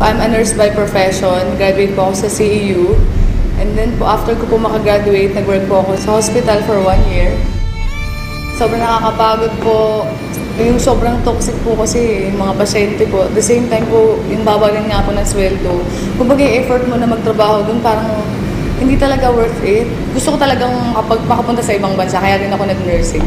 I'm a nurse by profession. Graduate po ako sa CEU. And then po, after ko po makagraduate, nag-work po ako sa hospital for 1 year. Sobrang nakakapagod po. Yung sobrang toxic po kasi yung mga pasyente po. At the same time po, yung babagan nga po ng sweldo. Kumbaga yung effort mo na magtrabaho dun, parang hindi talaga worth it. Gusto ko talagang makapunta sa ibang bansa, kaya rin ako nag-nursing.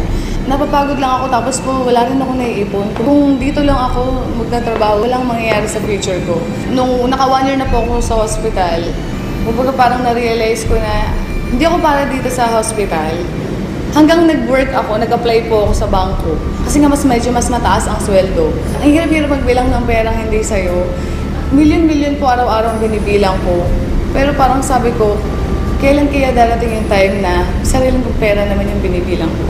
Napapagod lang ako, tapos po wala rin ako naiipon. Kung dito lang ako magtatrabaho, walang mangyayari sa future ko. Nung naka 1 year na po ako sa hospital, kumbaga parang na-realize ko na hindi ako para dito sa hospital. Hanggang nag-work ako, nag-apply po ako sa bangko. Kasi nga medyo mas mataas ang sweldo. Ang hirap-hirap magbilang ng perang hindi sa'yo. Milyon-milyon po araw-araw ang binibilang ko. Pero parang sabi ko, kailan kaya darating yung time na sariling kong pera naman yung binibilang ko.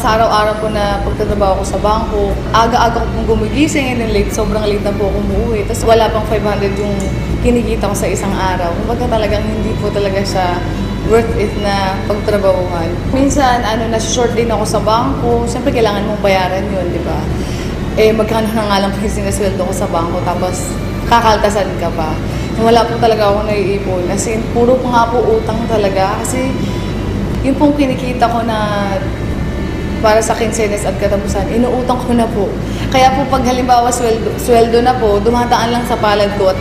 Sa araw-araw po na pagtatrabaho ko sa bangko, aga-aga ko pong gumigising and then late, sobrang late na po ako umuwi. Tapos wala pang 500 yung kinikita ko sa isang araw. Kumbaga talagang hindi po talaga siya worth it na pagtrabahuhan. Minsan, nasa-short din ako sa bangko. Siyempre, kailangan mong bayaran yun, di ba? Magkano na nga lang po yung sinasweldo ko sa bangko, tapos kakaltasan ka pa. Wala po talaga ako naiipon. As in, puro po nga po utang talaga. Kasi, yung pong kinikita ko na para sa kinsenas at katapusan, inuutang ko na po. Kaya po pag halimbawa sweldo na po, dumadaan lang sa palad ko at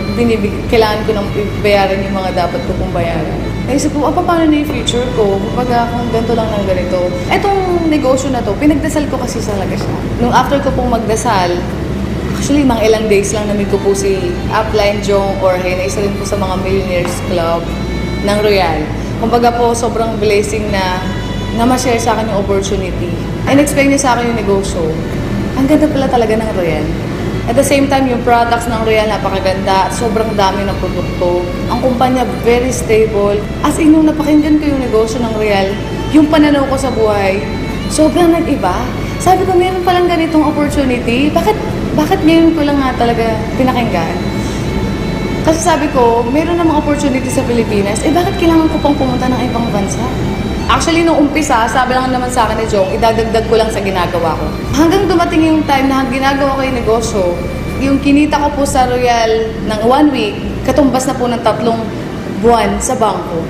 kailangan ko nang bayaran yung mga dapat ko pong bayaran. Naisip ko, paano na yung future ko? Kapag kung ganito lang ng ganito. Etong negosyo na to, pinagdasal ko kasi talaga siya. Nung after ko pong magdasal, actually mga ilang days lang namit ko po si Upline Jong Orhe, na isa rin po sa mga Millionaires Club ng Royal. Kumbaga po, sobrang blessing na ma-share sa akin yung opportunity. In-explain niya sa akin yung negosyo. Ang ganda pala talaga ng Royal. At the same time, yung products ng Royal napakaganda at sobrang dami ng produkto. Ang kumpanya very stable. As in, nung napakinggan ko yung negosyo ng Royal, yung pananaw ko sa buhay, sobrang nag-iba. Sabi ko, meron palang ganitong opportunity. Bakit ngayon ko lang nga talaga pinakinggan? Kasi sabi ko, meron namang opportunity sa Pilipinas, bakit kailangan ko pang pumunta ng ibang bansa? Actually, nung umpisa, sabi lang naman sa akin ni Jong, idadagdag ko lang sa ginagawa ko. Hanggang dumating yung time na ginagawa ko yung negosyo, yung kinita ko po sa Royal ng 1 week, katumbas na po ng 3 buwan sa bangko.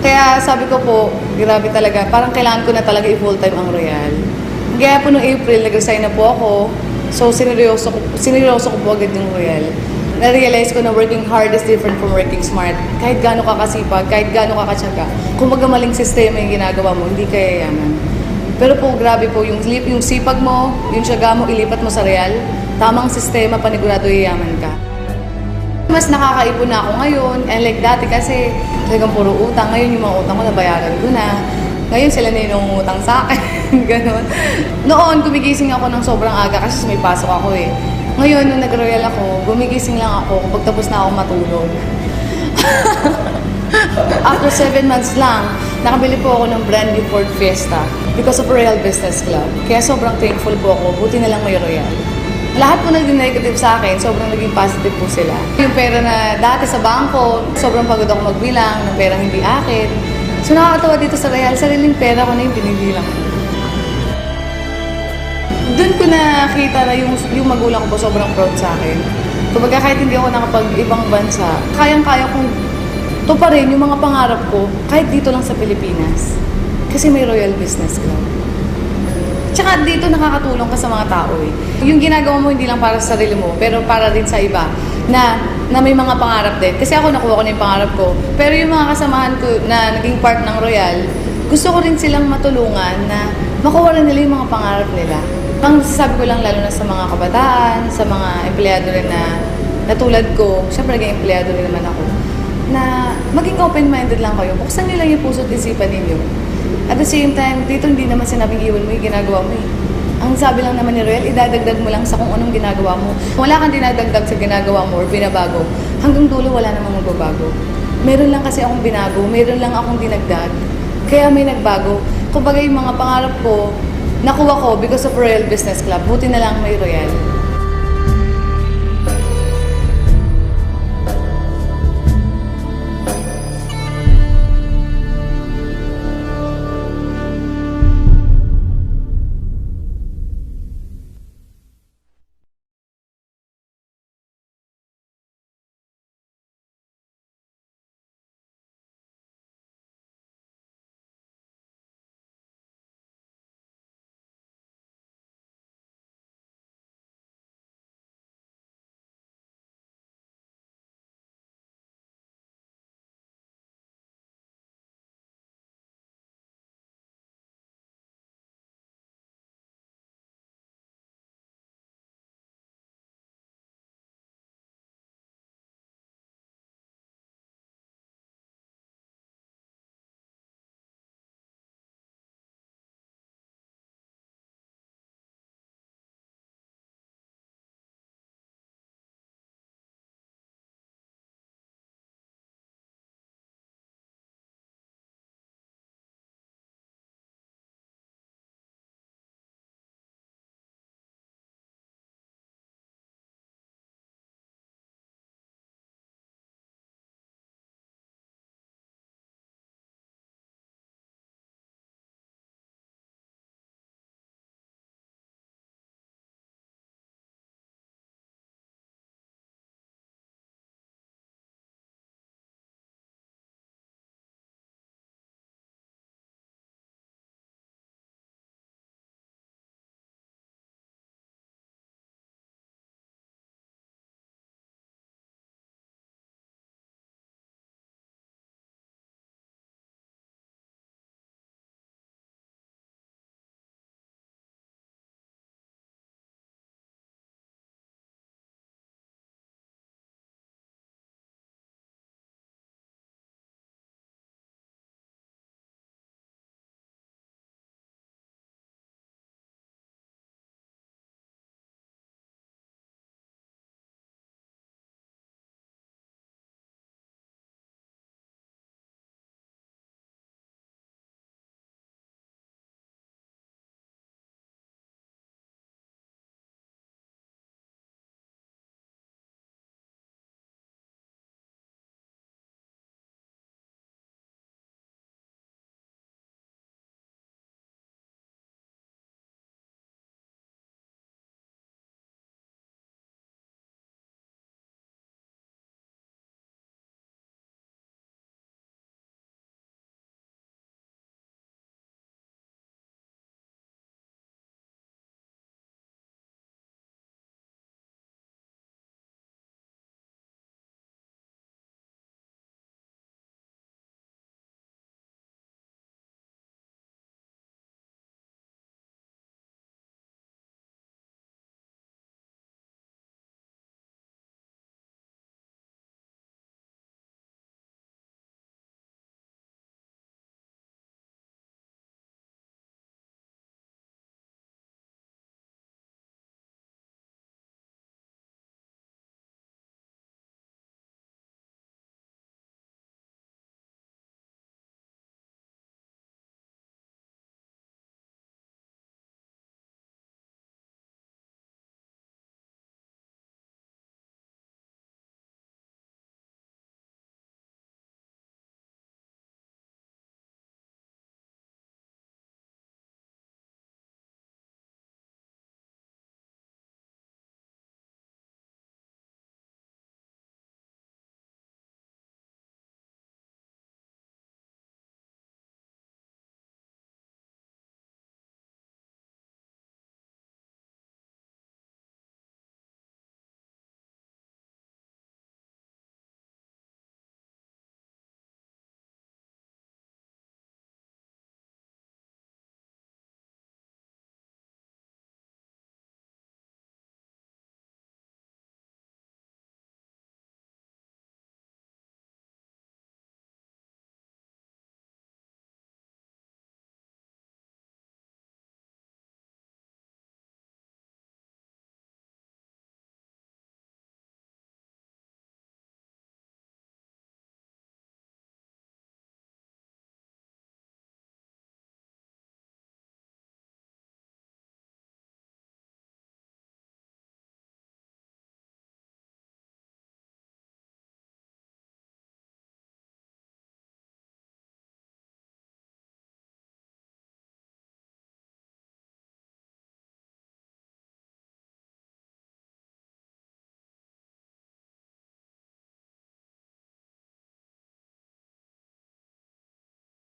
Kaya sabi ko po, grabe talaga, parang kailangan ko na talaga i-full-time ang Royal. Kaya po noong April, nag-resign na po ako. So, sineryoso ko po agad yung Royal. Na-realize ko na working hard is different from working smart. Kahit gaano ka kasipag, kahit gaano ka katsaga, kung magamaling sistema yung ginagawa mo, hindi ka yayaman. Pero po, grabe po, yung sipag mo, yung tiyaga mo, ilipat mo sa Royal, tamang sistema, panigurado yayaman ka. Mas nakakaipon na ako ngayon, and like dati kasi talagang puro utang. Ngayon yung mga utang ko, nabayaran ko na. Ngayon sila na yung utang sa akin. Ganon. Noon, gumigising ako ng sobrang aga kasi may pasok ako eh. Ngayon, nung nag-Royal ako, gumigising lang ako kapag tapos na ako matulog. After 7 months lang, nakabili po ako ng brand new Ford Fiesta because of Royal Business Club. Kaya sobrang thankful po ako, buti na lang may Royal. Lahat po naging negative sa akin, sobrang naging positive po sila. Yung pera na dati sa bangko, sobrang pagod ako magbilang ng perang hindi akin. So nakakatawa dito sa Royal, sariling pera ko na yung binibilang ko. Doon ko nakita na yung magulang ko po sobrang proud sa akin. Kumbaga kahit hindi ako nakapag-ibang bansa, kayang-kaya kong tuparin yung mga pangarap ko kahit dito lang sa Pilipinas. Kasi may Royal Business Club. Tsaka dito nakakatulong ka sa mga tao eh. Yung ginagawa mo hindi lang para sa sarili mo, pero para din sa iba na may mga pangarap din. Kasi ako nakuha ko na yung pangarap ko. Pero yung mga kasamahan ko na naging part ng Royal, gusto ko rin silang matulungan na makuha rin nila yung mga pangarap nila. Ang sasabi ko lang lalo na sa mga kabataan, sa mga empleyado rin na tulad ko, syempre naging empleyado rin naman ako, na maging open-minded lang kayo. Buksan nyo lang yung puso at isipan ninyo. At the same time, dito hindi naman sinabing iwan mo yung ginagawa mo eh. Ang sabi lang naman ni Royal, idadagdag mo lang sa kung anong ginagawa mo. Wala kang dinadagdag sa ginagawa mo or binabago. Hanggang dulo wala namang magbabago. Meron lang kasi akong binago, meron lang akong dinagdag. Kaya may nagbago. Kumbaga yung mga pangarap ko, nakuha ko because of Royal Business Club. Buti na lang may Royal.